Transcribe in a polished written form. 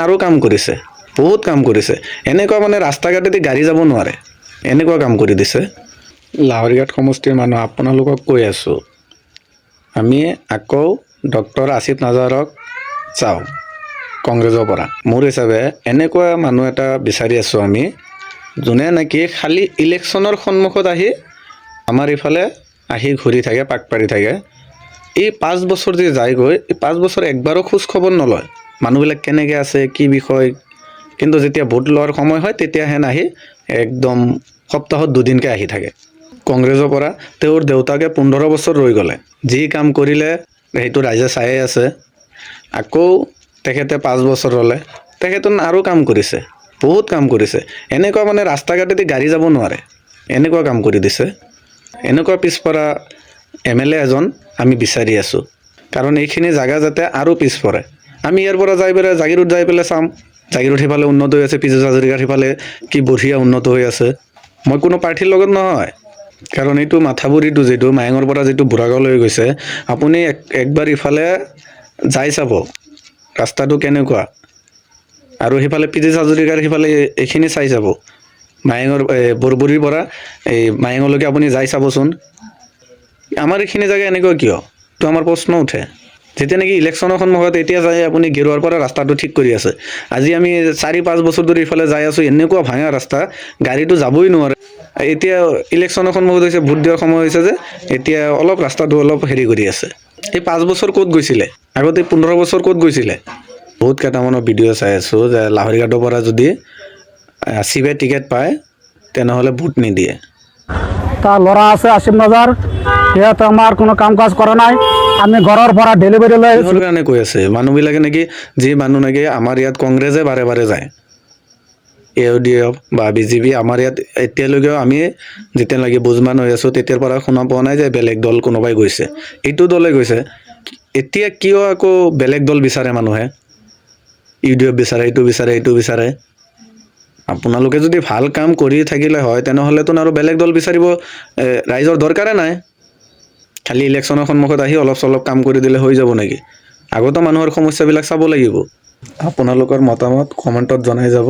আৰু কাম কৰিছে, বহুত কাম কৰিছে। এনেকুৱা মানে ৰাস্তা ঘাটেদি গাড়ী যাব নোৱাৰে, এনেকুৱা কাম কৰি দিছে। লাহৰীঘাট সমষ্টিৰ মানুহ আপোনালোকক কৈ আছোঁ, আমি আকৌ ডক্টৰ আসিফ নাজাৰক চাওঁ কংগ্ৰেছৰ পৰা। মোৰ হিচাপে এনেকুৱা মানুহ এটা বিচাৰি আছোঁ আমি, যোনে নেকি খালি ইলেকশ্যনৰ সন্মুখত আহি আমাৰ ইফালে আহি ঘূৰি থাকে, পাক পাৰি থাকে। এই 5 বছৰ যে যায়গৈ, এই 5 বছৰ একবাৰো খোজ খবৰ নলয় মানুহবিলাক কেনেকৈ আছে, কি বিষয়। কিন্তু যেতিয়া ভোট লোৱাৰ সময় হয় তেতিয়াহে আহি একদম সপ্তাহত 2 দিনকৈ আহি থাকে। কংগ্ৰেছৰ পৰা তেওঁৰ দেউতাকে 15 বছৰ ৰৈ গ'লে, যি কাম কৰিলে সেইটো ৰাইজে চায়ে আছে। আকৌ তেখেতে 5 বছৰ হ'লে, তেখেতে আৰু কাম কৰিছে, বহুত কাম কৰিছে। এনেকুৱা মানে ৰাস্তা ঘাটেদি গাড়ী যাব নোৱাৰে, এনেকুৱা কাম কৰি দিছে। এনেকুৱা পিছপৰা MLA এজন আমি বিচাৰি আছোঁ, কাৰণ এইখিনি জাগা যাতে আৰু পিছপৰে। আমি ইয়াৰ পৰা যাই পেলাই জাগিৰোড যাই পেলাই চাম, জাগিৰোড সিফালে উন্নত হৈ আছে, পীযুষ হাজৰিকাৰ সিফালে কি বঢ়িয়া উন্নত হৈ আছে। মই কোনো পাৰ্টীৰ লগত নহয়, কাৰণ এইটো মাথাবুৰিটো যিটো মায়ঙৰ পৰা যিটো বুঢ়াগড়লৈ গৈছে, আপুনি একবাৰ ইফালে যাই চাব ৰাস্তাটো কেনেকুৱা। আৰু সিফালে পীযুষ হাজৰিকাৰ সিফালে এইখিনি চাই যাব, মায়ঙৰ বৰবৰীৰ পৰা এই মায়ঙলৈকে আপুনি যাই চাবচোন। আমাৰ এইখিনি জেগা এনেকুৱা কিয়, তো আমাৰ প্ৰশ্ন উঠে। যেতিয়া নেকি ইলেকশ্যনৰ সন্মুখত এতিয়া যায় আপুনি গেৰুৱাৰ পৰা ৰাস্তাটো ঠিক কৰি আছে। আজি আমি 4-5 বছৰ ধৰি ইফালে যাই আছোঁ, এনেকুৱা ভাঙা ৰাস্তা, গাড়ীটো যাবই নোৱাৰে। এতিয়া ইলেকশ্যনৰ সন্মুখত হৈছে, ভোট দিয়াৰ সময় হৈছে যে এতিয়া অলপ ৰাস্তাটো অলপ হেৰি কৰি আছে। এই 5 বছৰ ক'ত গৈছিলে, আগতে 15 বছৰ ক'ত গৈছিলে। বহুত কেইটামানৰ ভিডিঅ' চাই আছোঁ যে লাহৰীঘাটৰ পৰা যদি চিবে টিকেট পায় তেনেহ'লে ভোট নিদিয়ে। তাৰ ল'ৰা আছে আসিফ নাজাৰ, সিহঁতে আমাৰ কোনো কাম কাজ কৰা নাই। আমি ঘৰৰ পৰা ডেলিভাৰী লৈ কিহৰ কাৰণে কৈ আছে মানুহবিলাকে নেকি, যি মানুহ নেকি আমাৰ ইয়াত কংগ্ৰেছে বাৰে বাৰে যায়, AUDF বা BJP আমাৰ ইয়াত এতিয়ালৈকেও আমি যেতিয়ালৈকে বুজমান হৈ আছোঁ তেতিয়াৰ পৰা শুনা পোৱা নাই যে বেলেগ দল কোনোবাই গৈছে। এইটো দলে গৈছে, এতিয়া কিয় আকৌ বেলেগ দল বিচাৰে মানুহে, UDF বিচাৰে, এইটো বিচাৰে, এইটো বিচাৰে। আপোনালোকে যদি ভাল কাম কৰি থাকিলে হয় তেনেহ'লেতো আৰু বেলেগ দল বিচাৰিব ৰাইজৰ দৰকাৰে নাই। খালি ইলেকশ্যনৰ সন্মুখত আহি অলপ চলপ কাম কৰি দিলে হৈ যাব নেকি। আগতে মানুহৰ সমস্যাবিলাক চাব লাগিব। আপোনালোকৰ মতামত কমেণ্টত জনাই যাব।